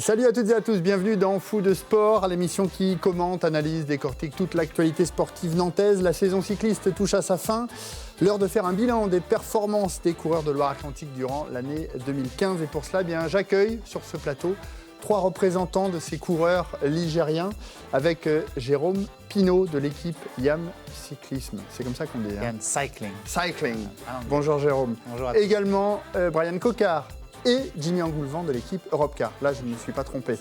Salut à toutes et à tous, bienvenue dans Fou de Sport, l'émission qui commente, analyse, décortique toute l'actualité sportive nantaise. La saison cycliste touche à sa fin. L'heure de faire un bilan des performances des coureurs de Loire-Atlantique durant l'année 2015. Et pour cela, j'accueille sur ce plateau 3 représentants de ces coureurs ligériens avec Jérôme Pinault de l'équipe YAM Cyclisme. C'est comme ça qu'on dit. YAM Cycling. Cycling. Bonjour Jérôme. Bonjour à tous. Également Brian Coquard et Jimmy Angoulevent de l'équipe Europcar. Là, je ne me suis pas trompé.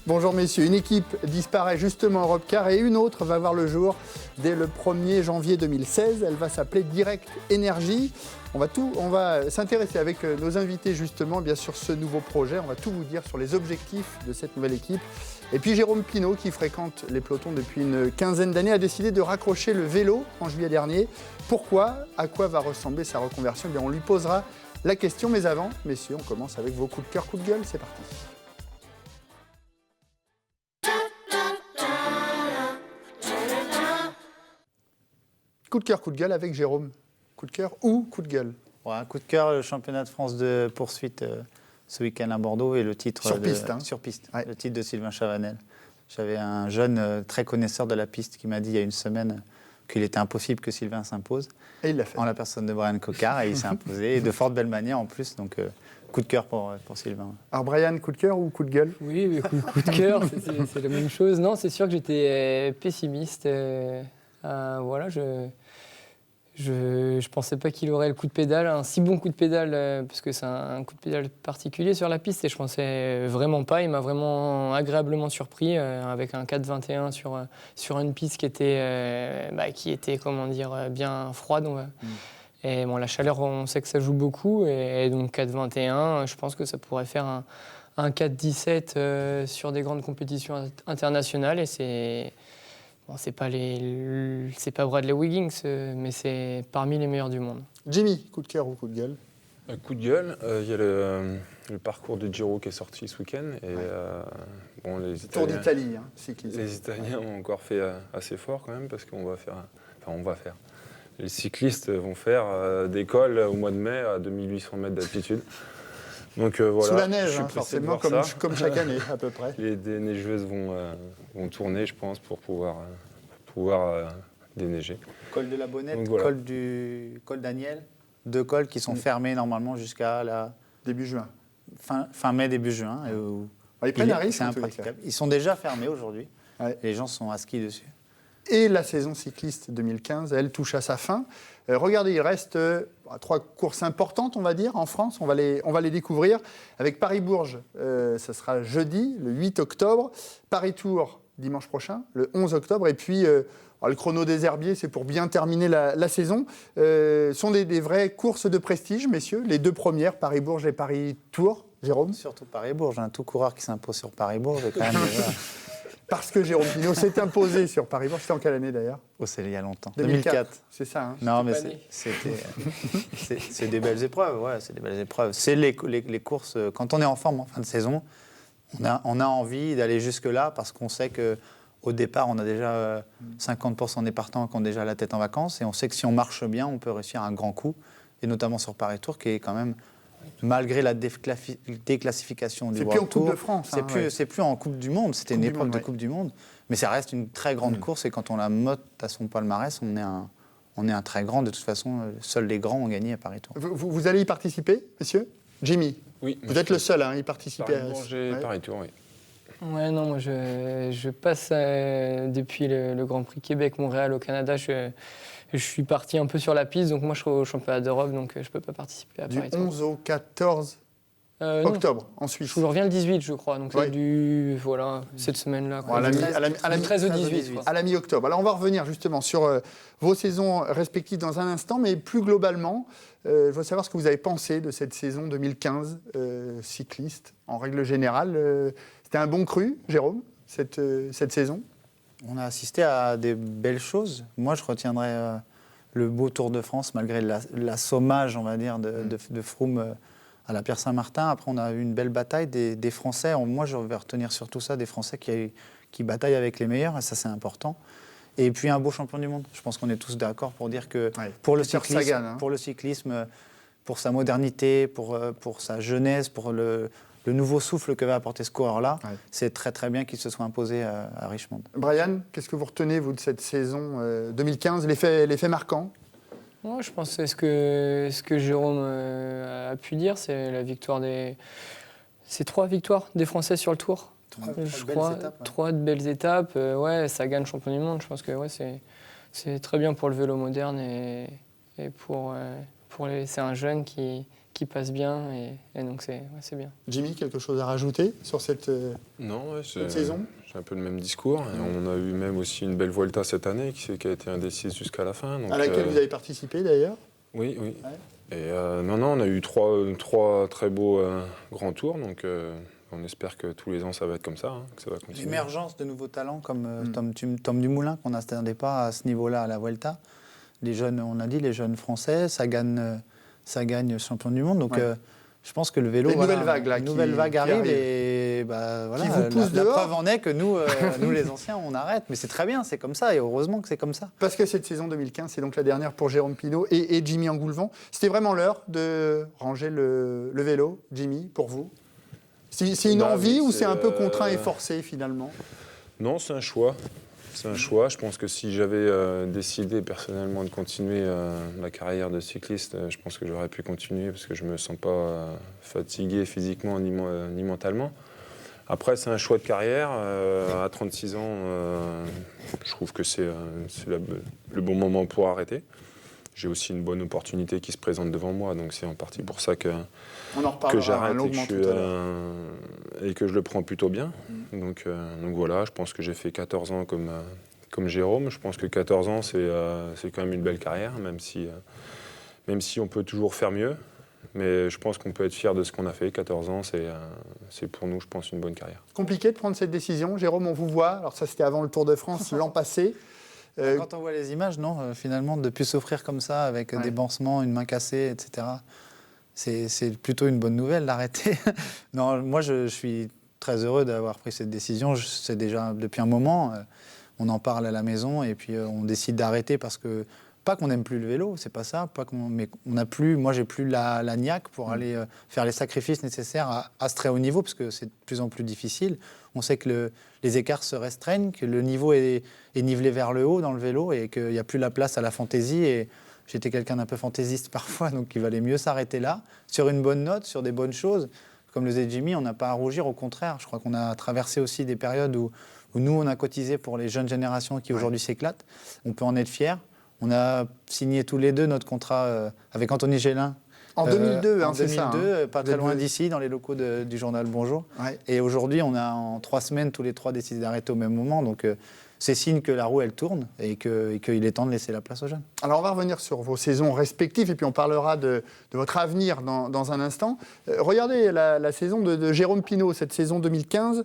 Bonjour messieurs. Une équipe disparaît justement Europcar et une autre va voir le jour dès le 1er janvier 2016. Elle va s'appeler Direct Énergie. On va s'intéresser avec nos invités justement bien sûr ce nouveau projet. On va tout vous dire sur les objectifs de cette nouvelle équipe. Et puis Jérôme Pinault, qui fréquente les pelotons depuis une quinzaine d'années, a décidé de raccrocher le vélo en juillet dernier. Pourquoi ? À quoi va ressembler sa reconversion ? On lui posera la question, mais avant, messieurs, on commence avec vos coups de cœur, coups de gueule, c'est parti. Coup de cœur, coup de gueule avec Jérôme. Coup de cœur ou coup de gueule ? Ouais, coup de cœur, le championnat de France de poursuite ce week-end à Bordeaux et le titre sur piste. Sur piste, ouais. Le titre de Sylvain Chavanel. J'avais un jeune très connaisseur de la piste qui m'a dit il y a une semaine qu'il était impossible que Sylvain s'impose. Et il l'a fait. En la personne de Brian Coquard, et il s'est imposé, et de fort belle manière en plus, donc coup de cœur pour Sylvain. Alors Brian, coup de cœur ou coup de gueule ? Oui, mais coup de cœur, c'est la même chose. Non, c'est sûr que j'étais pessimiste. Voilà, je pensais pas qu'il aurait le coup de pédale, un si bon coup de pédale, parce que c'est un coup de pédale particulier sur la piste, et je pensais vraiment pas. Il m'a vraiment agréablement surpris avec un 4,21 sur une piste qui était comment dire, bien froide. Et bon, la chaleur, on sait que ça joue beaucoup, et donc 4,21, je pense que ça pourrait faire un 4,17 sur des grandes compétitions internationales, et c'est... Bon, c'est pas Bradley Wiggins, mais c'est parmi les meilleurs du monde. Jimmy, coup de cœur ou coup de gueule ? Coup de gueule, il y a le parcours de Giro qui est sorti ce week-end. Et, les Italiens, Tour d'Italie, cyclisme. Les Italiens ont encore fait assez fort quand même, parce qu'on va faire... Les cyclistes vont faire des cols au mois de mai à 2800 mètres d'altitude. Donc, voilà, sous la neige, je suis forcément, comme chaque année, à peu près. Les neigeuses vont tourner, je pense, pour pouvoir déneiger. Col de la Bonnette, donc, voilà. Col Daniel, 2 cols qui sont fermés normalement jusqu'à début juin. Fin mai, début juin. Ils prennent un risque, c'est impraticable. Ils sont déjà fermés aujourd'hui. Ouais. Les gens sont à ski dessus. Et la saison cycliste 2015, elle touche à sa fin. Regardez, il reste 3 courses importantes, on va dire, en France. On va les découvrir. Avec Paris-Bourges, ça sera jeudi, le 8 octobre. Paris-Tours, dimanche prochain, le 11 octobre. Et puis, le chrono des Herbiers, c'est pour bien terminer la saison. Sont des vraies courses de prestige, messieurs. Les 2 premières, Paris-Bourges et Paris-Tours. Jérôme ? Surtout Paris-Bourges. Tout coureur qui s'impose sur Paris-Bourges est quand même... Parce que Jérôme Pinault s'est imposé sur Paris-Bourges. C'était en quelle année d'ailleurs ? C'est il y a longtemps. 2004. C'est ça. Non, mais c'est des belles épreuves. Ouais, c'est des belles épreuves. C'est les courses. Quand on est en forme en fin de saison, on a envie d'aller jusque-là parce qu'on sait qu'au départ, on a déjà 50% des partants qui ont déjà la tête en vacances. Et on sait que si on marche bien, on peut réussir un grand coup. Et notamment sur Paris-Tours, qui est quand même... Malgré la déclassification du World Tour, Coupe de France, c'est plus en Coupe du Monde, c'était une épreuve de Coupe du Monde, mais ça reste une très grande course et quand on la motte à son palmarès, on est un très grand. De toute façon, seuls les grands ont gagné à Paris-Tour. Vous allez y participer, monsieur ? Jimmy ? Oui. Vous êtes le seul à y participer. Paris-Bourges et Paris-Tour, oui. Ouais, non, moi je passe depuis le Grand Prix Québec-Montréal au Canada. Je suis parti un peu sur la piste, donc moi je serai au championnat d'Europe, donc je ne peux pas participer à Paris. Du 11 au 14 octobre, en Suisse. Je reviens le 18, je crois, donc cette semaine-là. Bon, à la 13 au 18. À la mi-octobre. Alors on va revenir justement sur vos saisons respectives dans un instant, mais plus globalement, je veux savoir ce que vous avez pensé de cette saison 2015 cycliste, en règle générale. C'était un bon cru, Jérôme, cette saison ? On a assisté à des belles choses. Moi, je retiendrai le beau Tour de France, malgré l'assommage, on va dire, de Froome à la Pierre Saint-Martin. Après, on a eu une belle bataille des Français. Moi, je vais retenir surtout ça, des Français qui bataillent avec les meilleurs, et ça, c'est important. Et puis, un beau champion du monde. Je pense qu'on est tous d'accord pour dire que pour le cyclisme, pour sa modernité, pour sa jeunesse, pour le le nouveau souffle que va apporter ce coureur-là, Ouais. c'est très très bien qu'il se soit imposé à Richmond. Brian, qu'est-ce que vous retenez, vous, de cette saison 2015, l'effet marquant? Moi, je pense que ce que Jérôme a pu dire, c'est la victoire c'est 3 victoires des Français sur le Tour. Je crois, 3 de belles étapes. Ouais, ça gagne champion du monde. Je pense que ouais, c'est très bien pour le vélo moderne et c'est un jeune qui passe bien et donc c'est bien. Jimmy, quelque chose à rajouter sur cette Non, ouais, saison? j'ai un peu le même discours. Et on a eu même aussi une belle Vuelta cette année qui a été indécise jusqu'à la fin. Donc, À laquelle vous avez participé d'ailleurs? Oui. Ouais. Et non, on a eu trois très beaux grands tours. Donc on espère que tous les ans ça va être comme ça, que ça va continuer. L'émergence de nouveaux talents comme Tom Dumoulin, qu'on n'attendait pas à ce niveau-là à la Vuelta. Les jeunes, on a dit, les jeunes Français, ça gagne champion du monde. Donc Ouais. je pense que le vélo, une nouvelle vague, là, une nouvelle vague qui arrive arrive. Et voilà, Qui vous pousse la dehors. preuve en est que nous, nous les anciens, on arrête. Mais c'est très bien, c'est comme ça et heureusement que c'est comme ça. Parce que cette saison 2015, c'est donc la dernière pour Jérôme Pinault et Jimmy Engoulevent. C'était vraiment l'heure de ranger le vélo, Jimmy, pour vous? C'est une envie oui, ou c'est un peu c'est, contraint et forcé finalement? Non, c'est un choix. C'est un choix. Je pense que si j'avais décidé personnellement de continuer ma carrière de cycliste, je pense que j'aurais pu continuer parce que je ne me sens pas fatigué physiquement ni mentalement. Après, c'est un choix de carrière. À 36 ans, je trouve que c'est le bon moment pour arrêter. J'ai aussi une bonne opportunité qui se présente devant moi, donc c'est en partie pour ça que On en reparlera j'arrête longuement tout à l'heure. et que je le prends plutôt bien. Donc voilà, je pense que j'ai fait 14 ans comme Jérôme. Je pense que 14 ans, c'est quand même une belle carrière, même si on peut toujours faire mieux. Mais je pense qu'on peut être fier de ce qu'on a fait. 14 ans, c'est pour nous, je pense, une bonne carrière. Compliqué de prendre cette décision. Jérôme, on vous voit. Alors ça, c'était avant le Tour de France l'an passé. Quand on voit les images, non, finalement, de plus souffrir comme ça, avec des pansements, une main cassée, etc., c'est plutôt une bonne nouvelle d'arrêter. Non, moi, je suis très heureux d'avoir pris cette décision. C'est déjà depuis un moment. On en parle à la maison et puis on décide d'arrêter parce que, pas qu'on n'aime plus le vélo, c'est pas ça, mais on n'a plus, moi, j'ai plus la niaque pour aller faire les sacrifices nécessaires à ce très haut niveau parce que c'est de plus en plus difficile. On sait que les écarts se restreignent, que le niveau est nivelé vers le haut dans le vélo et qu'il n'y a plus la place à la fantaisie. Et j'étais quelqu'un d'un peu fantaisiste parfois, donc il valait mieux s'arrêter là, sur une bonne note, sur des bonnes choses. Comme le disait Jimmy, on n'a pas à rougir, au contraire. Je crois qu'on a traversé aussi des périodes où nous, on a cotisé pour les jeunes générations qui aujourd'hui s'éclatent. On peut en être fiers. On a signé tous les deux notre contrat avec Anthony Gélin. En 2002, en c'est 2002, ça. pas très loin d'ici, dans les locaux du journal Bonjour. Ouais. Et aujourd'hui, on a en 3 semaines, tous les 3 décidé d'arrêter au même moment. Donc, c'est signe que la roue, elle tourne et qu'il est temps de laisser la place aux jeunes. Alors, on va revenir sur vos saisons respectives et puis on parlera de votre avenir dans un instant. Regardez la saison de Jérôme Pinault, cette saison 2015,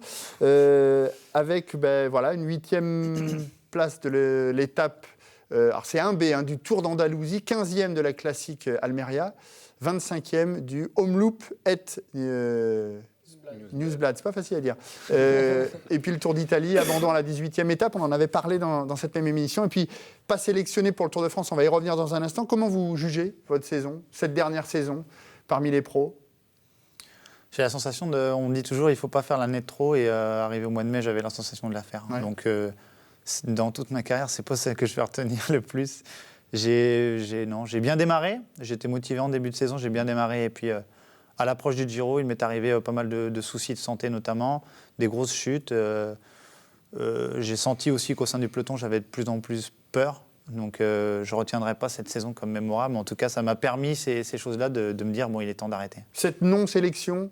avec voilà, une 8e place de l'étape. Alors, c'est 1B du Tour d'Andalousie, 15e de la classique Almeria, 25e du Omloop et Newsblad, c'est pas facile à dire. Et puis le Tour d'Italie, abandon à la 18e étape, on en avait parlé dans cette même émission. Et puis, pas sélectionné pour le Tour de France, on va y revenir dans un instant. Comment vous jugez votre saison, cette dernière saison, parmi les pros? J'ai la sensation on me dit toujours, il ne faut pas faire l'année de trop. Et arrivé au mois de mai, j'avais la sensation de la faire. Ouais. Donc, dans toute ma carrière, c'est pas ça que je vais retenir le plus. J'ai bien démarré. J'étais motivé en début de saison, j'ai bien démarré. Et puis, à l'approche du Giro, il m'est arrivé pas mal de soucis de santé notamment, des grosses chutes. J'ai senti aussi qu'au sein du peloton, j'avais de plus en plus peur. Donc, je ne retiendrai pas cette saison comme mémorable. Mais en tout cas, ça m'a permis, ces choses-là, de me dire, bon, il est temps d'arrêter. Cette non-sélection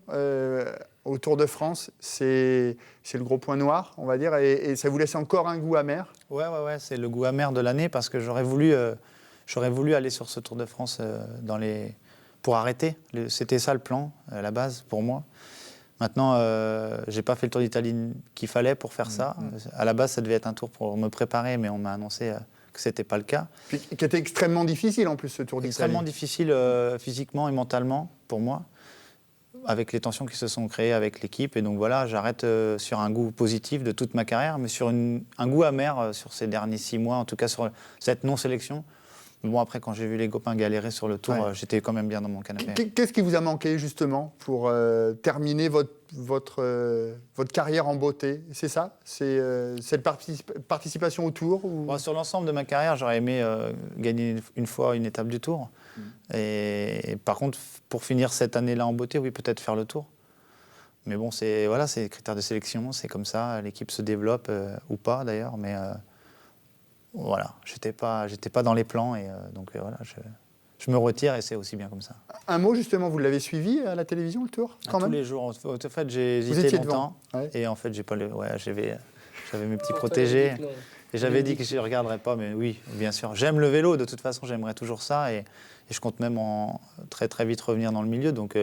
au Tour de France, c'est le gros point noir, on va dire, et ça vous laisse encore un goût amer? Ouais, c'est le goût amer de l'année parce que j'aurais voulu aller sur ce Tour de France pour arrêter. C'était ça le plan, à la base, pour moi. Maintenant, je n'ai pas fait le Tour d'Italie qu'il fallait pour faire ça. À la base, ça devait être un tour pour me préparer, mais on m'a annoncé que ce n'était pas le cas. Puis, qui était extrêmement difficile, en plus, ce Tour d'Italie. Extrêmement difficile physiquement et mentalement, pour moi, avec les tensions qui se sont créées avec l'équipe. Et donc voilà, j'arrête sur un goût positif de toute ma carrière, mais sur un goût amer sur ces derniers 6 mois, en tout cas sur cette non-sélection. Mais bon, après, quand j'ai vu les copains galérer sur le tour, Ouais. j'étais quand même bien dans mon canapé. Qu'est-ce qui vous a manqué justement pour terminer votre carrière en beauté? C'est ça? C'est cette participation au tour ou... Bon, sur l'ensemble de ma carrière, j'aurais aimé gagner une fois une étape du tour. Et par contre, pour finir cette année-là en beauté, oui, peut-être faire le tour. Mais bon, c'est les critères de sélection, c'est comme ça. L'équipe se développe, ou pas d'ailleurs. Mais voilà, j'étais pas dans les plans. Et donc voilà, je me retire et c'est aussi bien comme ça. Un mot justement, vous l'avez suivi à la télévision, le tour quand Tous même? les jours. En fait, j'ai Vous hésité étiez longtemps. devant, ouais. Et en fait, j'avais mes petits protégés. Et j'avais dit que je ne regarderais pas, mais oui, bien sûr. J'aime le vélo, de toute façon, j'aimerais toujours ça. Et je compte même très très vite revenir dans le milieu. Donc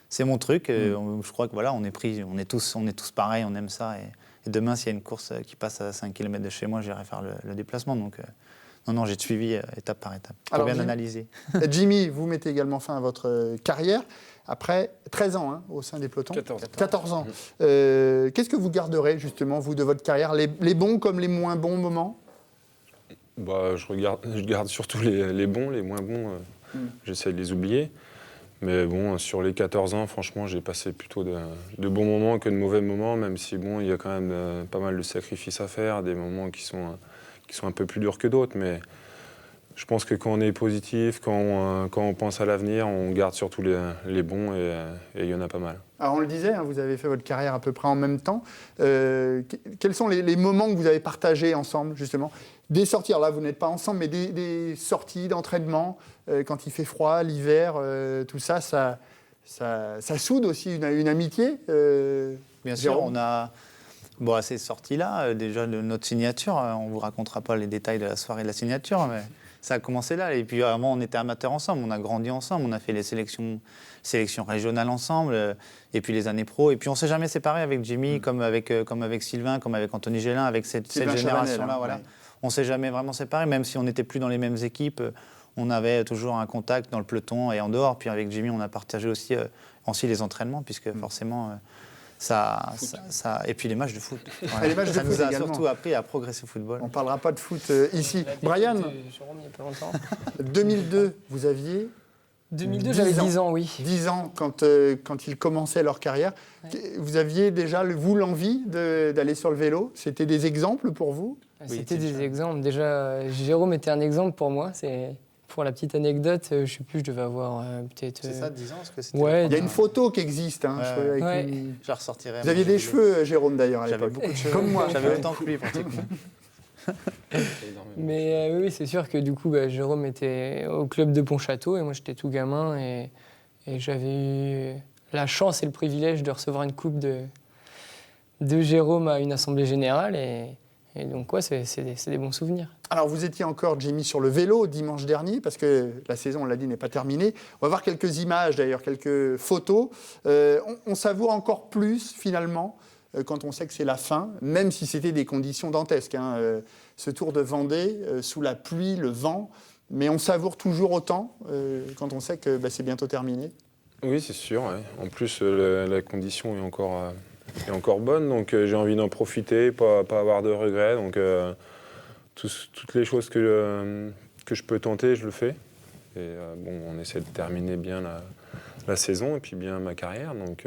c'est mon truc. Je crois que voilà, on est tous pareils, on aime ça. Et demain, s'il y a une course qui passe à 5 km de chez moi, j'irai faire le déplacement. Donc non, j'ai suivi étape par étape, pour bien analyser. Jimmy, vous mettez également fin à votre carrière après 13 ans au sein des pelotons. 14 ans. Qu'est-ce que vous garderez justement, vous, de votre carrière, les bons comme les moins bons moments? Je garde surtout les bons, les moins bons, j'essaie de les oublier. Mais bon, sur les 14 ans, franchement, j'ai passé plutôt de bons moments que de mauvais moments, même si bon, il y a quand même pas mal de sacrifices à faire, des moments qui sont un peu plus durs que d'autres. Mais je pense que quand on est positif, quand on pense à l'avenir, on garde surtout les bons et il y en a pas mal. Alors on le disait, vous avez fait votre carrière à peu près en même temps. Quels sont les moments que vous avez partagés ensemble, justement? Des sorties, alors là vous n'êtes pas ensemble, mais des sorties d'entraînement, quand il fait froid, l'hiver, tout ça, ça soude aussi une amitié. Bien sûr, Jérôme. on a... Bon, à ces sorties-là, déjà de notre signature, on ne vous racontera pas les détails de la soirée de la signature, mais ça a commencé là. Et puis avant, on était amateurs ensemble, on a grandi ensemble, on a fait les sélections régionales ensemble, et puis les années pro. Et puis on ne s'est jamais séparés avec Jimmy, comme avec Sylvain, comme avec Anthony Gélin, avec cette génération-là. Voilà. Ouais. On ne s'est jamais vraiment séparés, même si on n'était plus dans les mêmes équipes. On avait toujours un contact dans le peloton et en dehors. Puis avec Jimmy, on a partagé aussi les entraînements, puisque forcément... et puis les matchs de foot. Voilà. Les matchs de ça foot nous a également. surtout appris à progresser au football. On ne parlera pas de foot ici. Brian, Jérôme, il n'y a pas longtemps. 2002, vous aviez 2002, j'avais 10 ans, oui. 10 ans quand ils commençaient leur carrière. Ouais. Vous aviez déjà, vous, l'envie d'aller sur le vélo? C'était des exemples pour vous? C'était des exemples. Déjà, Jérôme était un exemple pour moi. Pour la petite anecdote, je ne sais plus, je devais avoir peut-être... C'est ça, 10 ans parce que c'était ouais, il y a une photo qui existe. Je la ressortirai. Vous aviez des cheveux, Jérôme, d'ailleurs, à l'époque. J'avais beaucoup de cheveux. Comme moi. J'avais autant que lui, pratiquement. Mais oui, c'est sûr que du coup, Jérôme était au club de Pontchâteau et moi, j'étais tout gamin. Et j'avais eu la chance et le privilège de recevoir une coupe de Jérôme à une assemblée générale. Et donc, ouais, c'est des bons souvenirs. Alors, vous étiez encore, Jimmy, sur le vélo dimanche dernier, parce que la saison, on l'a dit, n'est pas terminée. On va voir quelques images, d'ailleurs, quelques photos. On savoure encore plus, finalement, quand on sait que c'est la fin, même si c'était des conditions dantesques. Ce Tour de Vendée, sous la pluie, le vent, mais on savoure toujours autant quand on sait que c'est bientôt terminé. Oui, c'est sûr. Ouais. En plus, la condition est encore bonne, donc j'ai envie d'en profiter, pas avoir de regrets. Donc toutes les choses que je peux tenter, je le fais. Et on essaie de terminer bien la saison et puis bien ma carrière. Donc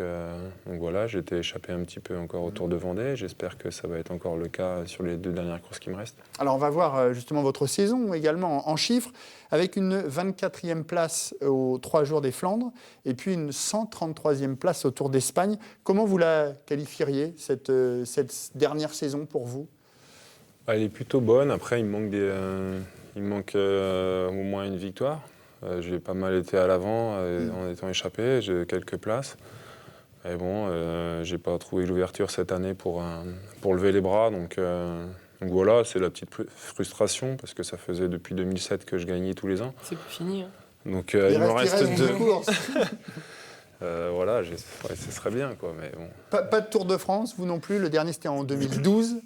voilà, j'ai été échappé un petit peu encore au Tour de Vendée. J'espère que ça va être encore le cas sur les 2 dernières courses qui me restent. Alors on va voir justement votre saison également en chiffres, avec une 24e place aux 3 jours des Flandres et puis une 133e place au Tour d'Espagne. Comment vous la qualifieriez, cette dernière saison pour vous? Elle est plutôt bonne. Après, il me manque au moins une victoire. J'ai pas mal été à l'avant en étant échappé. J'ai quelques places. Et bon, j'ai pas trouvé l'ouverture cette année pour lever les bras. Donc voilà, c'est la petite frustration parce que ça faisait depuis 2007 que je gagnais tous les ans. C'est plus fini. Donc il me reste 2 courses. Voilà, ce serait bien, quoi. Mais bon. Pas de Tour de France, vous non plus. Le dernier, c'était en 2012.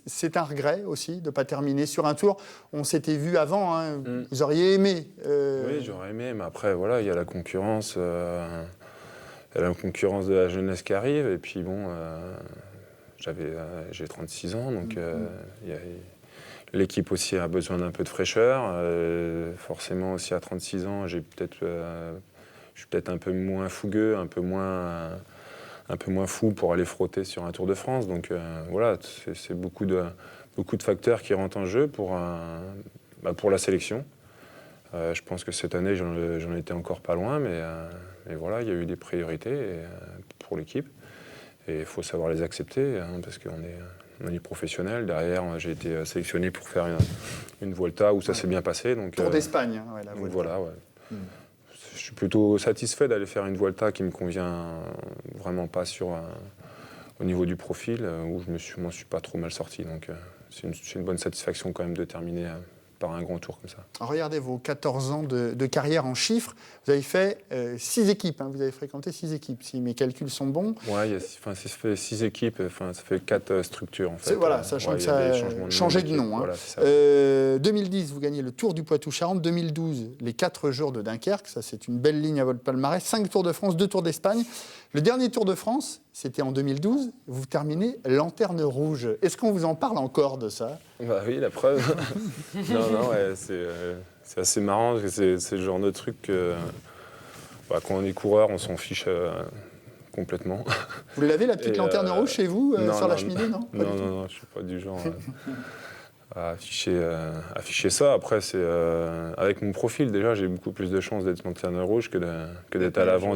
C'est un regret aussi de ne pas terminer sur un tour. On s'était vu avant. Vous auriez aimé. Oui, j'aurais aimé. Mais après, voilà, il y a la concurrence. Il y a la concurrence de la jeunesse qui arrive. Et puis, bon, j'ai 36 ans. Donc, L'équipe aussi a besoin d'un peu de fraîcheur. Forcément, aussi à 36 ans, je suis peut-être un peu moins fougueux, un peu moins fou pour aller frotter sur un Tour de France. Donc voilà, c'est beaucoup de facteurs qui rentrent en jeu pour la sélection. Je pense que cette année, j'en étais encore pas loin, mais voilà, il y a eu des priorités pour l'équipe. Et il faut savoir les accepter, parce qu'on est professionnel. Derrière, j'ai été sélectionné pour faire une Vuelta où ça s'est bien passé. Donc, Tour d'Espagne, la donc Vuelta. voilà, ouais. Je suis plutôt satisfait d'aller faire une Vuelta qui me convient vraiment pas au niveau du profil, où je m'en suis pas trop mal sorti. Donc c'est une bonne satisfaction quand même de terminer par un grand tour comme ça. Alors, regardez vos 14 ans de carrière en chiffres. Vous avez fait 6 équipes, vous avez fréquenté 6 équipes, si mes calculs sont bons. Oui, ça fait 6 équipes, ça fait 4 structures en fait. Voilà, sachant que ça a changé de nom. Voilà, c'est ça. 2010, vous gagnez le Tour du Poitou-Charentes. 2012, les 4 jours de Dunkerque. Ça, c'est une belle ligne à votre palmarès. 5 Tours de France, 2 Tours d'Espagne. Le dernier Tour de France, c'était en 2012. Vous terminez lanterne rouge. Est-ce qu'on vous en parle encore de ça ? Bah oui, la preuve. non, ouais, c'est assez marrant, parce que c'est le genre de truc que, quand on est coureur, on s'en fiche complètement. Vous l'avez, la petite lanterne rouge chez vous, sur la cheminée, non ? Non, je ne suis pas du genre à afficher ça. Après, c'est avec mon profil, déjà, j'ai beaucoup plus de chances d'être lanterne rouge que d'être à l'avant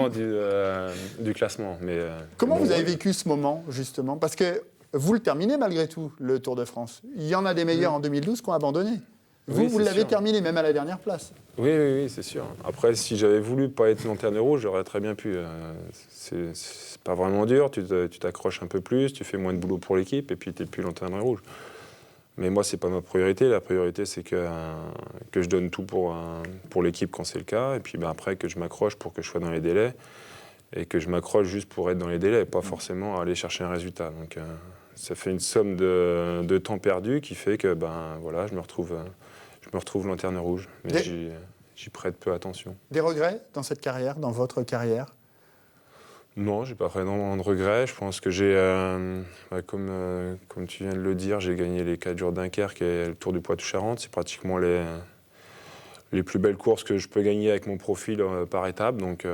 du classement. Mais, comment vous avez vécu ce moment, justement ? Parce que vous le terminez malgré tout, le Tour de France. Il y en a des meilleurs en 2012 qui ont abandonné. Vous l'avez terminé, même à la dernière place. Oui, c'est sûr. Après, si j'avais voulu ne pas être lanterne rouge, j'aurais très bien pu. C'est pas vraiment dur, tu t'accroches un peu plus, tu fais moins de boulot pour l'équipe, et puis tu n'es plus lanterne rouge. Mais moi, c'est pas ma priorité. La priorité, c'est que je donne tout pour l'équipe quand c'est le cas, et puis après, que je m'accroche pour que je sois dans les délais, et que je m'accroche juste pour être dans les délais, et pas forcément aller chercher un résultat. Donc, ça fait une somme de temps perdu qui fait que je me retrouve lanterne rouge. Mais j'y prête peu attention. Des regrets dans cette carrière, dans votre carrière ? Non, j'ai pas vraiment de regrets. Je pense que j'ai, comme tu viens de le dire, j'ai gagné les 4 jours de Dunkerque et le Tour du Poitou-Charentes. C'est pratiquement les plus belles courses que je peux gagner avec mon profil par étape. Donc,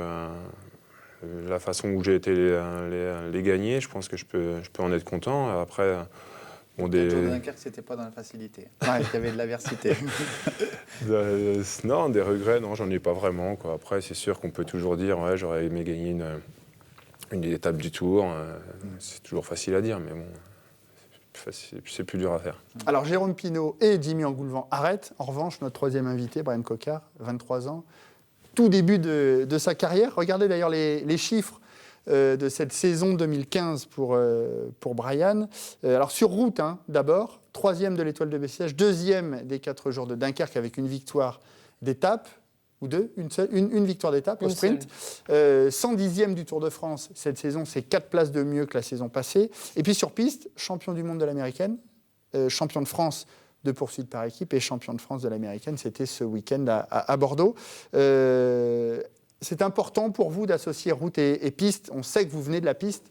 la façon où j'ai été les gagner, je pense que je peux en être content. Après, le Tour de Dunkerque, c'était pas dans la facilité. Il y avait de l'aversité. Non, des regrets, non, j'en ai pas vraiment, quoi. Après, c'est sûr qu'on peut toujours dire, ouais, j'aurais aimé gagner une étape du Tour. C'est toujours facile à dire, mais bon, c'est plus dur à faire. Alors, Jérôme Pineau et Jimmy Engoulevent arrêtent. En revanche, notre troisième invité, Brian Coquard, 23 ans, tout début de sa carrière. Regardez d'ailleurs les chiffres de cette saison 2015 pour Brian. Alors sur route, d'abord, 3e de l'Étoile de Bessèges, 2e des 4 jours de Dunkerque avec une victoire d'étape, ou deux, une victoire d'étape au sprint. 110e du Tour de France cette saison, c'est 4 places de mieux que la saison passée. Et puis sur piste, champion du monde de l'américaine, champion de France de poursuite par équipe et champion de France de l'américaine, c'était ce week-end à Bordeaux. C'est important pour vous d'associer route et piste. On sait que vous venez de la piste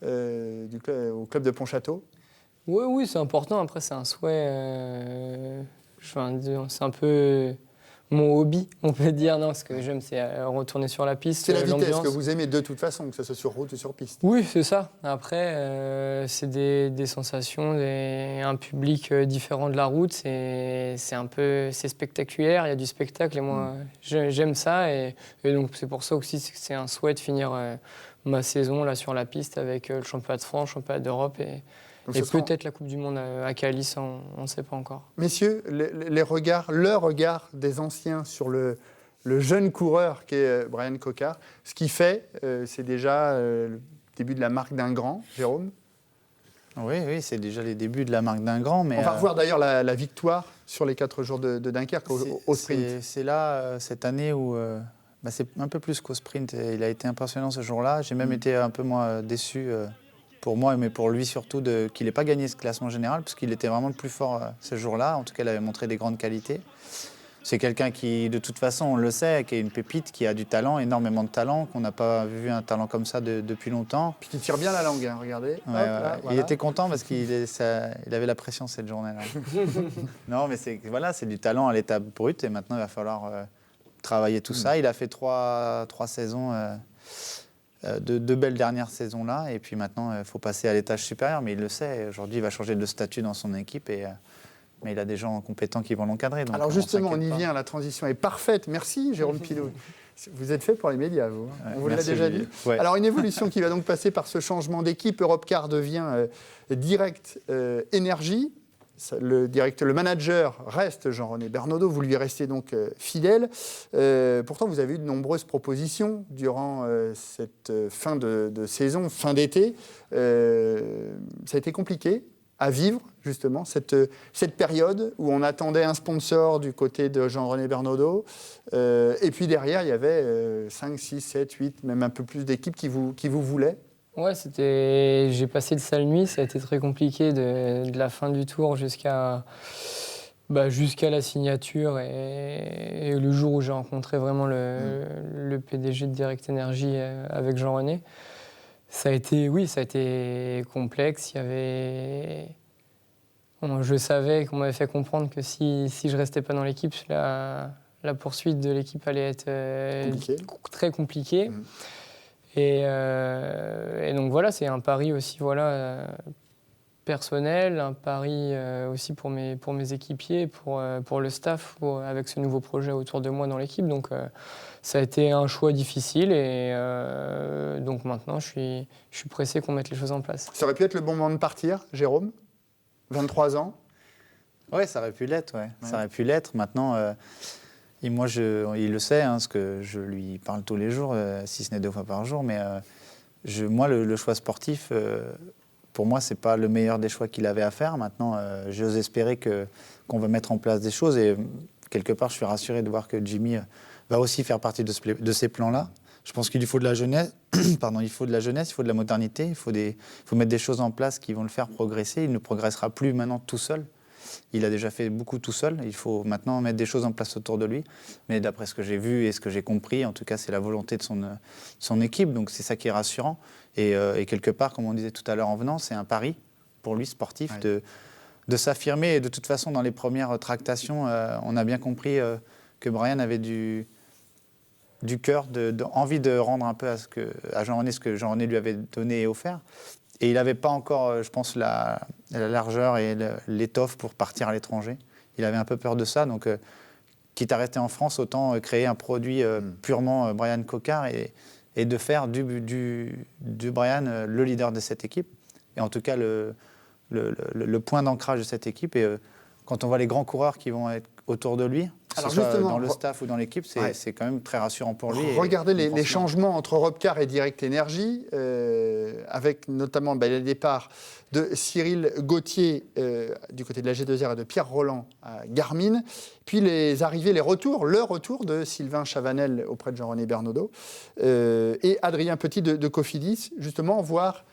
au club de Pontchâteau. Oui, c'est important. Après, c'est un souhait. C'est un peu mon hobby, on peut dire. Non, ce que j'aime, c'est retourner sur la piste. C'est la vitesse que vous aimez de toute façon, que ce soit sur route ou sur piste. Oui, c'est ça. Après, c'est des sensations, un public différent de la route. C'est spectaculaire. Il y a du spectacle et moi, j'aime ça. Et donc, c'est pour ça aussi que c'est un souhait de finir ma saison là sur la piste avec le championnat de France, le championnat d'Europe et peut-être la Coupe du Monde à Calice, on ne sait pas encore. Messieurs, le regard des anciens sur le jeune coureur qu'est Brian Coquard, ce qui fait, c'est déjà le début de la marque d'un grand, Jérôme ? Oui, c'est déjà les débuts de la marque d'un grand. Mais on va revoir d'ailleurs la victoire sur les 4 jours de Dunkerque au sprint. C'est là, cette année, où c'est un peu plus qu'au sprint. Il a été impressionnant ce jour-là. J'ai même été un peu déçu pour moi, mais pour lui surtout, qu'il n'ait pas gagné ce classement général, parce qu'il était vraiment le plus fort ce jour-là. En tout cas, il avait montré des grandes qualités. c'est quelqu'un qui, de toute façon, on le sait, qui est une pépite, qui a du talent, énormément de talent, qu'on n'a pas vu un talent comme ça depuis longtemps. Puis qui tire bien la langue, hein, regardez. Ouais, là, voilà. Il était content parce qu'il avait la pression cette journée-là. Non, mais c'est du talent à l'état brut et maintenant il va falloir travailler tout ça. Il a fait trois saisons, deux belles dernières saisons là, et puis maintenant il faut passer à l'étage supérieur, mais il le sait. Aujourd'hui, il va changer de statut dans son équipe mais il a des gens compétents qui vont l'encadrer. Alors justement, on y vient, la transition est parfaite. Merci Jérôme Pilaud. Vous êtes fait pour les médias, vous. On vous l'a déjà dit. Ouais. Alors une évolution qui va donc passer par ce changement d'équipe. Europcar devient Direct Énergie. Le manager reste Jean-René Bernaudot, vous lui restez donc fidèle. Pourtant, vous avez eu de nombreuses propositions durant cette fin de saison, fin d'été. Ça a été compliqué à vivre, justement, cette période où on attendait un sponsor du côté de Jean-René Bernaudot. Et puis derrière, il y avait 5, 6, 7, 8, même un peu plus d'équipes qui vous voulaient. Ouais, j'ai passé de sale nuit, ça a été très compliqué de la fin du tour jusqu'à la signature et le jour où j'ai rencontré vraiment le PDG de Direct Énergie avec Jean-René. Ça a été complexe. Je savais qu'on m'avait fait comprendre que si je restais pas dans l'équipe, la poursuite de l'équipe allait être très compliquée. Et donc voilà, c'est un pari aussi personnel, un pari aussi pour mes équipiers, pour le staff, avec ce nouveau projet autour de moi dans l'équipe. Donc ça a été un choix difficile et donc maintenant je suis pressé qu'on mette les choses en place. Ça aurait pu être le bon moment de partir, Jérôme ? 23 ans ? Oui, ça aurait pu l'être, ouais. Ça aurait pu l'être. Maintenant, et moi, il le sait, parce que je lui parle tous les jours, si ce n'est 2 fois par jour, mais moi, le choix sportif, pour moi, ce n'est pas le meilleur des choix qu'il avait à faire. Maintenant, j'ose espérer qu'on va mettre en place des choses et quelque part, je suis rassuré de voir que Jimmy va aussi faire partie de ces plans-là. Je pense qu'il lui faut de la jeunesse, il faut de la modernité, il faut mettre des choses en place qui vont le faire progresser. Il ne progressera plus maintenant tout seul. Il a déjà fait beaucoup tout seul. Il faut maintenant mettre des choses en place autour de lui. Mais d'après ce que j'ai vu et ce que j'ai compris, en tout cas, c'est la volonté de son équipe. Donc c'est ça qui est rassurant. Et quelque part, comme on disait tout à l'heure en venant, c'est un pari pour lui, sportif, de s'affirmer. Et de toute façon, dans les premières tractations, on a bien compris que Brian avait du cœur, envie de rendre un peu à Jean-René ce que Jean-René lui avait donné et offert. Et il n'avait pas encore, je pense, la largeur et l'étoffe pour partir à l'étranger. Il avait un peu peur de ça. Donc, quitte à rester en France, autant créer un produit purement Brian Coquard et de faire du Brian le leader de cette équipe. Et en tout cas, le point d'ancrage de cette équipe. Et quand on voit les grands coureurs qui vont être autour de lui, que ce soit dans le staff ou dans l'équipe, c'est quand même très rassurant pour lui. Regardez les changements entre Europcar et Direct Énergie, avec notamment le départ de Cyril Gauthier du côté de la G2R et de Pierre Roland à Garmin, puis le retour de Sylvain Chavanel auprès de Jean-René Bernaudot et Adrien Petit de Cofidis, justement voir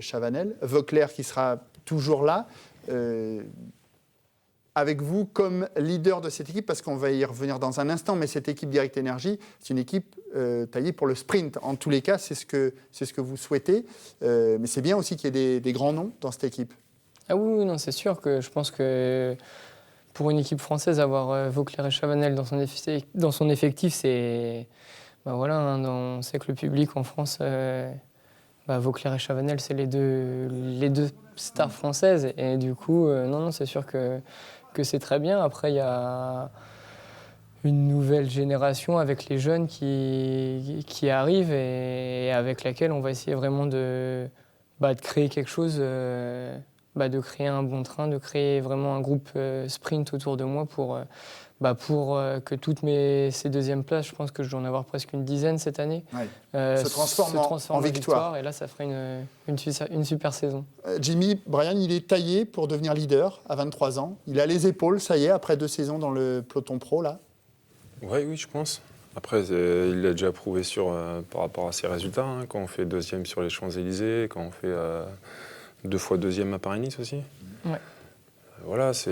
Chavanel, Vauclair qui sera toujours là, avec vous comme leader de cette équipe, parce qu'on va y revenir dans un instant, mais cette équipe Direct Énergie, c'est une équipe taillée pour le sprint. En tous les cas, c'est ce que vous souhaitez, mais c'est bien aussi qu'il y ait des grands noms dans cette équipe. Ah oui, non, c'est sûr que je pense que pour une équipe française, avoir Vauclair et Chavanel dans son effectif, c'est... on sait que le public en France... Vauclair et Chavanel, c'est les deux stars françaises. Et du coup, non, c'est sûr que c'est très bien. Après, il y a une nouvelle génération avec les jeunes qui arrivent et avec laquelle on va essayer vraiment de créer quelque chose, de créer un bon train, de créer vraiment un groupe sprint autour de moi pour que toutes ces deuxièmes places, je pense que je dois en avoir presque une dizaine cette année, se transforment en victoire. Et là, ça ferait une super saison. Jimmy, Brian, il est taillé pour devenir leader à 23 ans. Il a les épaules, ça y est, après 2 saisons dans le peloton pro, là. Oui, je pense. Après, il l'a déjà prouvé par rapport à ses résultats. Quand on fait 2e sur les Champs-Élysées, quand on fait 2 fois 2e à Paris-Nice aussi. Ouais. Voilà, c'est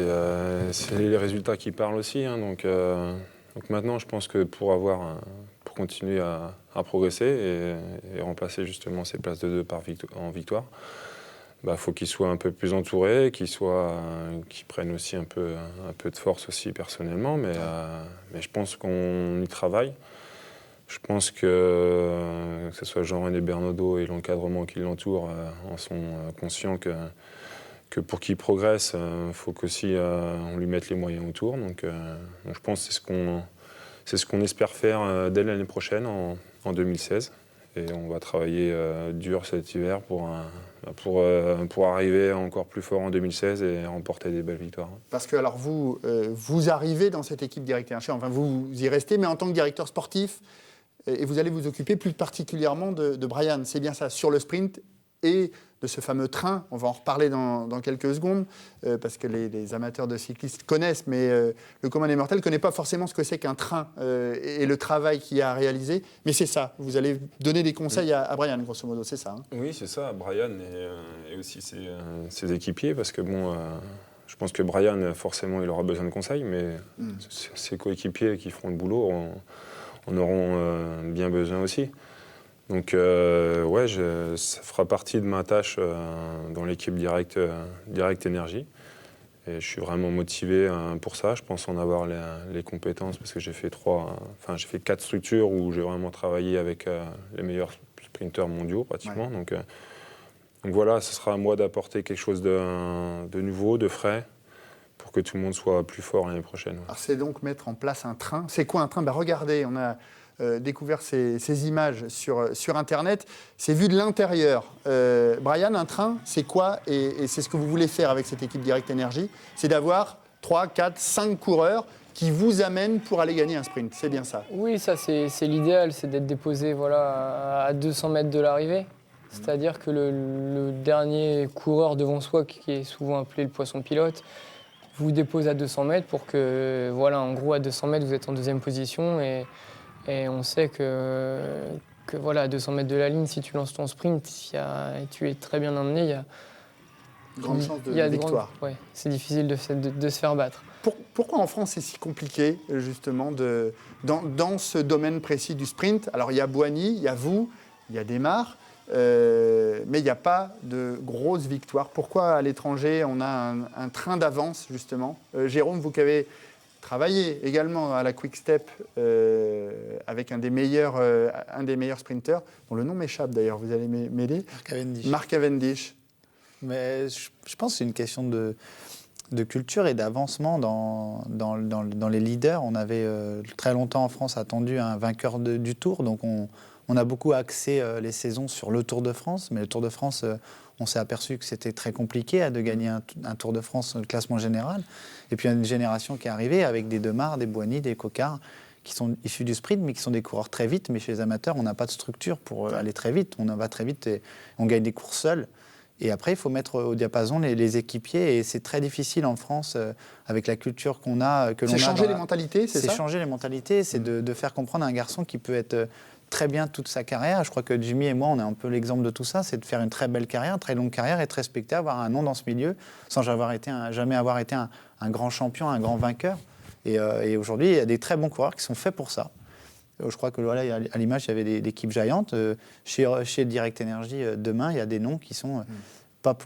les résultats qui parlent aussi. Hein, donc maintenant, je pense que pour continuer à progresser et remplacer justement ces places de 2 en victoire, faut qu'ils soient un peu plus entourés, qu'ils prennent aussi un peu de force aussi personnellement, mais je pense qu'on y travaille. Je pense que ce soit Jean-René Bernaudot et l'encadrement qui l'entoure en sont conscients que pour qu'il progresse, il faut qu'aussi on lui mette les moyens autour. Donc je pense que c'est ce qu'on espère faire dès l'année prochaine, en 2016. Et on va travailler dur cet hiver pour arriver encore plus fort en 2016 et remporter des belles victoires. Parce que alors vous arrivez dans cette équipe Direct Énergie, enfin vous y restez, mais en tant que directeur sportif, et vous allez vous occuper plus particulièrement de Brian, c'est bien ça, sur le sprint et de ce fameux train. On va en reparler dans quelques secondes, parce que les amateurs de cyclistes connaissent, mais le commun des mortels ne connaît pas forcément ce que c'est qu'un train et le travail qu'il y a à réaliser. Mais c'est ça, vous allez donner des conseils à Brian, grosso modo, c'est ça. Hein. Oui, c'est ça, Brian et aussi ses équipiers, parce que je pense que Brian, forcément, il aura besoin de conseils, mais ses coéquipiers qui feront le boulot en auront bien besoin aussi. Donc, ça fera partie de ma tâche dans l'équipe Direct Énergie. Et je suis vraiment motivé pour ça. Je pense en avoir les compétences parce que j'ai fait 4 structures où j'ai vraiment travaillé avec les meilleurs sprinteurs mondiaux pratiquement. Ouais. Donc voilà, ce sera à moi d'apporter quelque chose de nouveau, de frais, pour que tout le monde soit plus fort l'année prochaine. Ouais. Alors c'est donc mettre en place un train. C'est quoi un train ? Regardez, on a découvert ces images sur Internet. C'est vu de l'intérieur. Brian, un train, c'est quoi ? Et c'est ce que vous voulez faire avec cette équipe Direct Énergie, c'est d'avoir 3, 4, 5 coureurs qui vous amènent pour aller gagner un sprint. C'est bien ça ? Oui, ça c'est l'idéal, c'est d'être déposé à 200 mètres de l'arrivée. C'est-à-dire que le dernier coureur devant soi, qui est souvent appelé le poisson pilote, vous dépose à 200 mètres pour que, en gros, à 200 mètres, vous êtes en deuxième position. Et on sait que à 200 mètres de la ligne, si tu lances ton sprint, tu es très bien emmené. Il y a grande chance de victoire. C'est difficile de se faire battre. Pourquoi en France c'est si compliqué, justement, dans ce domaine précis du sprint ? Alors, il y a Boigny, il y a vous, il y a Desmar, mais il n'y a pas de grosses victoires. Pourquoi à l'étranger, on a un train d'avance, justement ? Jérôme, vous qui avez travaillé également à la Quick Step avec un des meilleurs sprinteurs, dont le nom m'échappe d'ailleurs, vous allez m'aider. Mark Cavendish. Mais je pense que c'est une question de culture et d'avancement dans les leaders. On avait très longtemps en France attendu un vainqueur du Tour, donc on a beaucoup axé les saisons sur le Tour de France, mais le Tour de France, on s'est aperçu que c'était très compliqué de gagner un Tour de France, le classement général. Et puis il y a une génération qui est arrivée avec des Demar, des Boigny, des Coquard, qui sont issus du sprint, mais qui sont des coureurs très vite. Mais chez les amateurs, on n'a pas de structure pour aller très vite. On va très vite et on gagne des courses seuls. Et après, il faut mettre au diapason les équipiers. Et c'est très difficile en France, avec la culture qu'on a. C'est changer les mentalités, c'est ça ? C'est changer les mentalités, c'est de faire comprendre à un garçon qui peut être très bien toute sa carrière. Je crois que Jimmy et moi, on est un peu l'exemple de tout ça. C'est de faire une très belle carrière, une très longue carrière, être respecté, avoir un nom dans ce milieu, sans jamais avoir été un grand champion, un grand vainqueur. Et aujourd'hui, il y a des très bons coureurs qui sont faits pour ça. Je crois que à l'image, il y avait l'équipe Giant. Chez Direct Énergie, demain, il y a des noms qui sont pas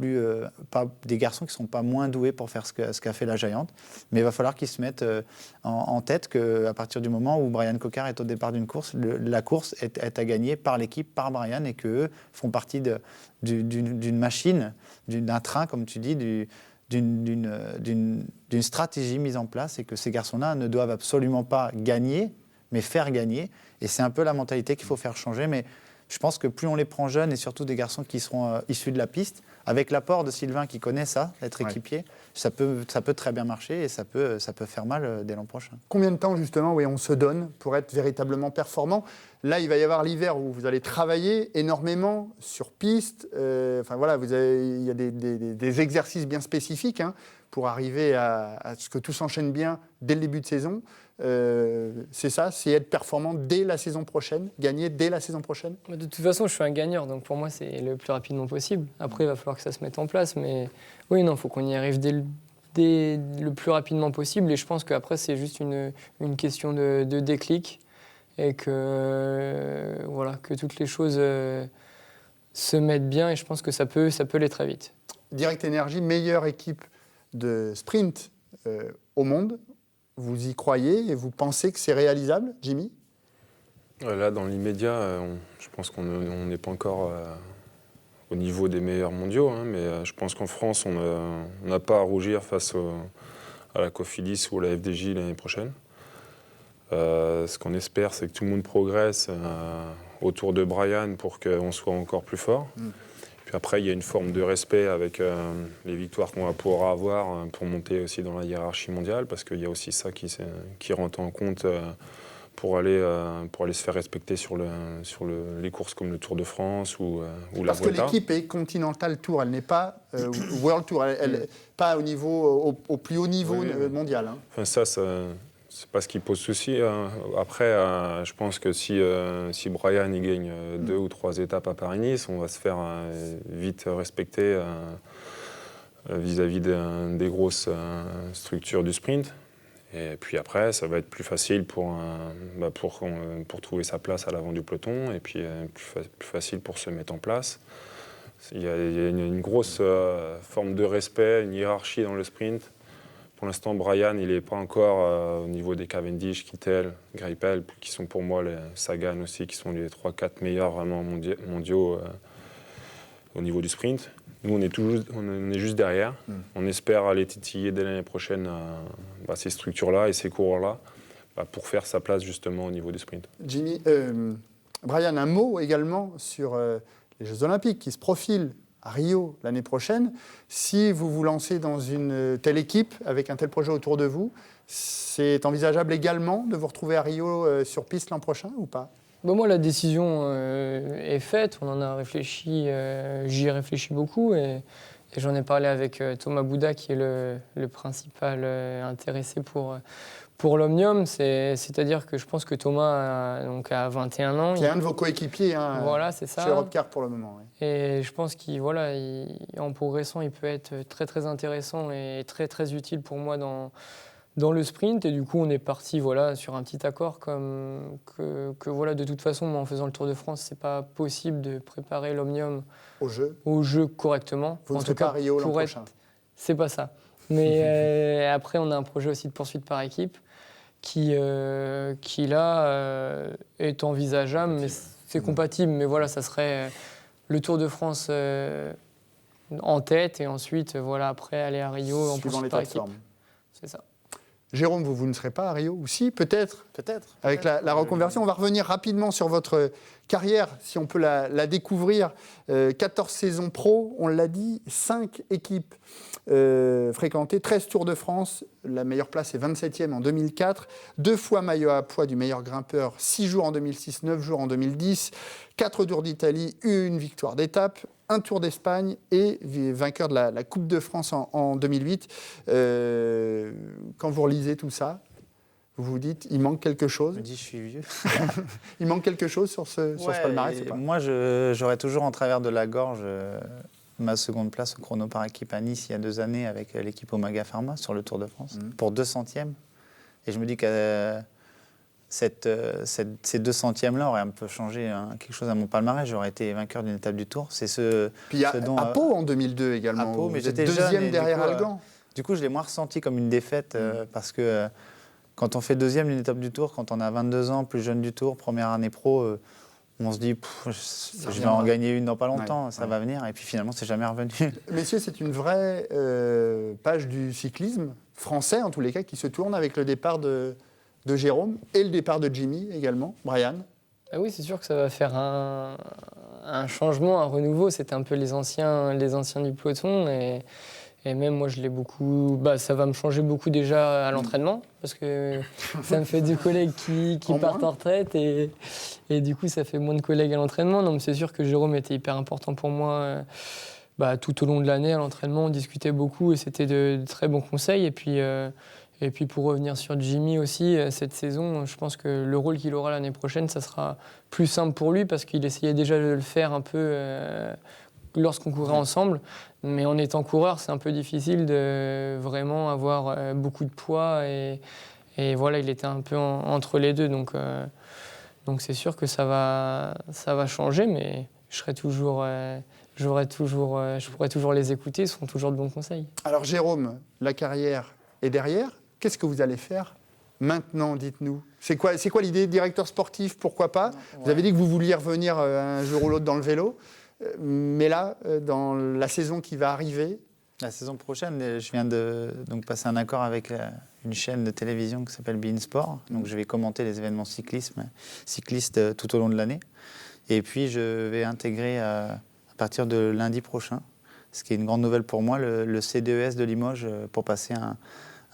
des garçons qui ne sont pas moins doués pour faire ce qu'a fait la Giant. Mais il va falloir qu'ils se mettent en tête qu'à partir du moment où Brian Coquard est au départ d'une course, la course est à gagner par l'équipe, par Brian, et qu'eux font partie d'une machine, d'un train, comme tu dis, d'une stratégie mise en place, et que ces garçons-là ne doivent absolument pas gagner, mais faire gagner. Et c'est un peu la mentalité qu'il faut faire changer. Mais je pense que plus on les prend jeunes, et surtout des garçons qui seront issus de la piste, avec l'apport de Sylvain qui connaît ça, être équipier, ça peut très bien marcher et ça peut faire mal dès l'an prochain. Combien de temps justement on se donne pour être véritablement performant ? Là, il va y avoir l'hiver où vous allez travailler énormément sur piste. Il y a des exercices bien spécifiques pour arriver à ce que tout s'enchaîne bien dès le début de saison. C'est ça, c'est être performant dès la saison prochaine, gagner dès la saison prochaine ? De toute façon, je suis un gagneur, donc pour moi, c'est le plus rapidement possible. Après, il va falloir que ça se mette en place, mais oui, il faut qu'on y arrive dès le plus rapidement possible. Et je pense qu'après, c'est juste une question de déclic et que toutes les choses se mettent bien. Et je pense que ça peut aller très vite. Direct Energy, meilleure équipe de sprint au monde. Vous y croyez et vous pensez que c'est réalisable, Jimmy ? Là, dans l'immédiat, je pense qu'on n'est pas encore au niveau des meilleurs mondiaux, hein, mais je pense qu'en France, on n'a pas à rougir face à la Cofidis ou à la FDJ l'année prochaine. Ce qu'on espère, c'est que tout le monde progresse autour de Brian pour qu'on soit encore plus fort. Puis après, il y a une forme de respect avec les victoires qu'on va pouvoir avoir pour monter aussi dans la hiérarchie mondiale, parce qu'il y a aussi ça qui rentre en compte pour aller se faire respecter sur les courses comme le Tour de France ou la Vuelta. Parce que l'équipe est Continental Tour, elle n'est pas World Tour, elle n'est pas au plus haut niveau mondial. Hein. Enfin, ça c'est pas ce qui pose souci. Après, je pense que si Brian il gagne 2 ou 3 étapes à Paris-Nice, on va se faire vite respecter vis-à-vis des grosses structures du sprint. Et puis après, ça va être plus facile pour trouver sa place à l'avant du peloton, et puis plus facile pour se mettre en place. Il y a une grosse forme de respect, une hiérarchie dans le sprint. Pour l'instant, Brian, il n'est pas encore au niveau des Cavendish, Kittel, Greipel, qui sont pour moi les Sagan aussi, qui sont les 3-4 meilleurs vraiment mondiaux au niveau du sprint. Nous, on est juste derrière. On espère aller titiller dès l'année prochaine ces structures-là et ces coureurs-là pour faire sa place justement au niveau du sprint. Jimmy, Brian, un mot également sur les Jeux Olympiques qui se profilent à Rio l'année prochaine. Si vous vous lancez dans une telle équipe, avec un tel projet autour de vous, c'est envisageable également de vous retrouver à Rio sur piste l'an prochain ou pas ? Moi, la décision est faite. On en a réfléchi, j'y ai réfléchi beaucoup et j'en ai parlé avec Thomas Bouda, qui est le principal intéressé pour l'Omnium. C'est-à-dire que je pense que Thomas a 21 ans. Qui est un de vos coéquipiers voilà, c'est ça. Chez Europcar pour le moment. Oui. Et je pense qu'en progressant, il peut être très, très intéressant et très, très utile pour moi dans le sprint. Et du coup, on est parti sur un petit accord de toute façon, moi, en faisant le Tour de France, c'est pas possible de préparer l'Omnium au jeu correctement. Vous ne serez pas à Rio l'an prochain. C'est pas ça. Mais après, on a un projet aussi de poursuite par équipe qui là, est envisageable, mais c'est compatible. Mais voilà, ça serait le Tour de France en tête et ensuite, après, aller à Rio en poursuite par équipe. C'est ça. Jérôme, vous ne serez pas à Rio ou si, peut-être. Avec la reconversion. On va revenir rapidement sur votre carrière, si on peut la découvrir. 14 saisons pro, on l'a dit, 5 équipes fréquentées, 13 Tours de France. La meilleure place est 27e en 2004. 2 fois maillot à poids du meilleur grimpeur, 6 jours en 2006, 9 jours en 2010. 4 Tours d'Italie, 1 victoire d'étape. 1 Tour d'Espagne et vainqueur de la Coupe de France en 2008. Quand vous relisez tout ça, vous vous dites, il manque quelque chose ? Je me dis, je suis vieux. Il manque quelque chose sur ce palmarès ou pas ? Moi, j'aurais toujours en travers de la gorge ma seconde place au chrono par équipe à Nice il y a 2 années avec l'équipe Omega Pharma sur le Tour de France pour 200e. Et je me dis que ces 200e-là auraient un peu changé quelque chose à mon palmarès. J'aurais été vainqueur d'une étape du Tour. C'est Puis il y a à Pau en 2002 également. À Pau, mais j'étais deuxième derrière Algan. Du coup, je l'ai moins ressenti comme une défaite parce que quand on fait 2e d'une étape du Tour, quand on a 22 ans, plus jeune du Tour, première année pro, on se dit je vais en gagner une dans pas longtemps, ça va venir. Et puis finalement, c'est jamais revenu. Messieurs, c'est une vraie page du cyclisme français, en tous les cas, qui se tourne avec le départ de Jérôme et le départ de Jimmy également. Brian ? Oui, c'est sûr que ça va faire un changement, un renouveau. C'était un peu les anciens du peloton. Et même moi, je l'ai beaucoup. Ça va me changer beaucoup déjà à l'entraînement, parce que ça me fait 2 collègues qui partent en retraite. Et du coup, ça fait moins de collègues à l'entraînement. Donc c'est sûr que Jérôme était hyper important pour moi tout au long de l'année à l'entraînement. On discutait beaucoup et c'était de très bons conseils. Et puis pour revenir sur Jimmy aussi, cette saison, je pense que le rôle qu'il aura l'année prochaine, ça sera plus simple pour lui parce qu'il essayait déjà de le faire un peu lorsqu'on courait ensemble. Mais en étant coureur, c'est un peu difficile de vraiment avoir beaucoup de poids. Et voilà, il était un peu entre les deux. Donc c'est sûr que ça va changer, mais je pourrais toujours les écouter, ils seront toujours de bons conseils. Alors Jérôme, la carrière est derrière. Qu'est-ce que vous allez faire maintenant, dites-nous? C'est quoi l'idée? Directeur sportif, pourquoi pas? Vous avez dit que vous vouliez revenir un jour ou l'autre dans le vélo. Mais là, dans la saison qui va arriver... La saison prochaine, je viens de passer un accord avec une chaîne de télévision qui s'appelle beIN Sport. Donc je vais commenter les événements cyclistes tout au long de l'année. Et puis je vais intégrer à partir de lundi prochain, ce qui est une grande nouvelle pour moi, le CDES de Limoges pour passer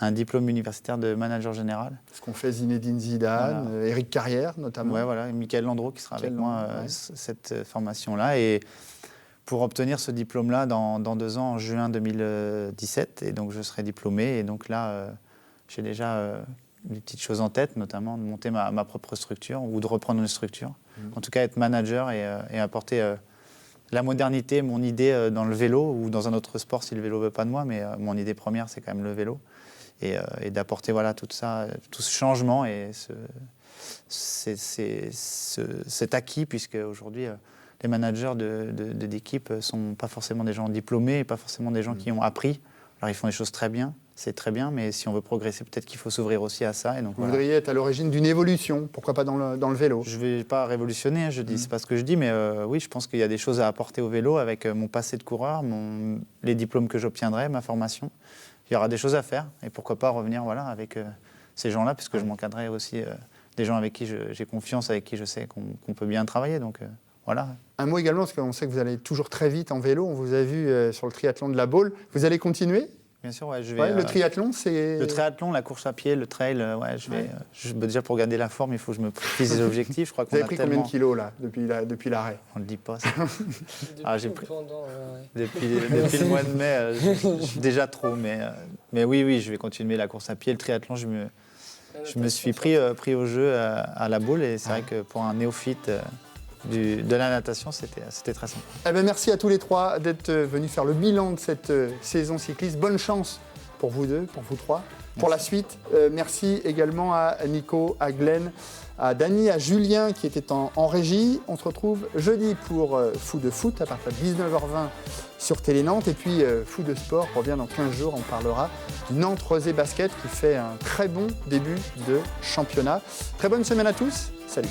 un diplôme universitaire de manager général. Ce qu'on fait Zinedine Zidane, voilà. Éric Carrière notamment. Oui, voilà, et Michael Landreau qui sera avec moi cette formation-là. Et pour obtenir ce diplôme-là dans 2 ans, en juin 2017, et donc je serai diplômé. Et donc là, j'ai déjà des petites choses en tête, notamment de monter ma propre structure ou de reprendre une structure. En tout cas, être manager et apporter la modernité, mon idée dans le vélo ou dans un autre sport si le vélo ne veut pas de moi, mais mon idée première, c'est quand même le vélo. Et d'apporter voilà, tout ça, tout ce changement et cet acquis, puisque aujourd'hui, les managers d'équipe ne sont pas forcément des gens diplômés et pas forcément des gens qui ont appris. Alors, ils font des choses très bien, c'est très bien, mais si on veut progresser, peut-être qu'il faut s'ouvrir aussi à ça. Et donc, vous voudriez être à l'origine d'une évolution, pourquoi pas dans le vélo? Je ne vais pas révolutionner, c'est pas ce que je dis, mais oui, je pense qu'il y a des choses à apporter au vélo avec mon passé de coureur, les diplômes que j'obtiendrai, ma formation. Il y aura des choses à faire, et pourquoi pas revenir avec ces gens-là, puisque je m'encadrerai aussi des gens avec qui j'ai confiance, avec qui je sais qu'on peut bien travailler. Donc, voilà. Un mot également, parce qu'on sait que vous allez toujours très vite en vélo. On vous a vu sur le triathlon de la Baule. Vous allez continuer? Bien sûr, ouais, je vais. Le triathlon, c'est... Le triathlon, la course à pied, le trail, déjà pour garder la forme, il faut que je me fixe des objectifs. Je crois vous avez pris combien de kilos là, depuis l'arrêt? On ne le dit pas, ça. J'ai pris... Depuis le mois de mai, déjà trop. Mais oui, je vais continuer la course à pied. Le triathlon, je me suis pris au jeu à la Baule. Et c'est vrai que pour un néophyte... de la natation, c'était très simple. Eh bien, merci à tous les trois d'être venus faire le bilan de cette saison cycliste. Bonne chance pour vous deux, pour vous trois, pour la suite. Merci également à Nico, à Glenn, à Dany, à Julien qui était en régie. On se retrouve jeudi pour Fou de foot à partir de 19h20 sur Télé Nantes. Et puis Fou de sport revient dans 15 jours. On parlera du Nantes-Rezé Basket qui fait un très bon début de championnat. Très bonne semaine à tous. Salut.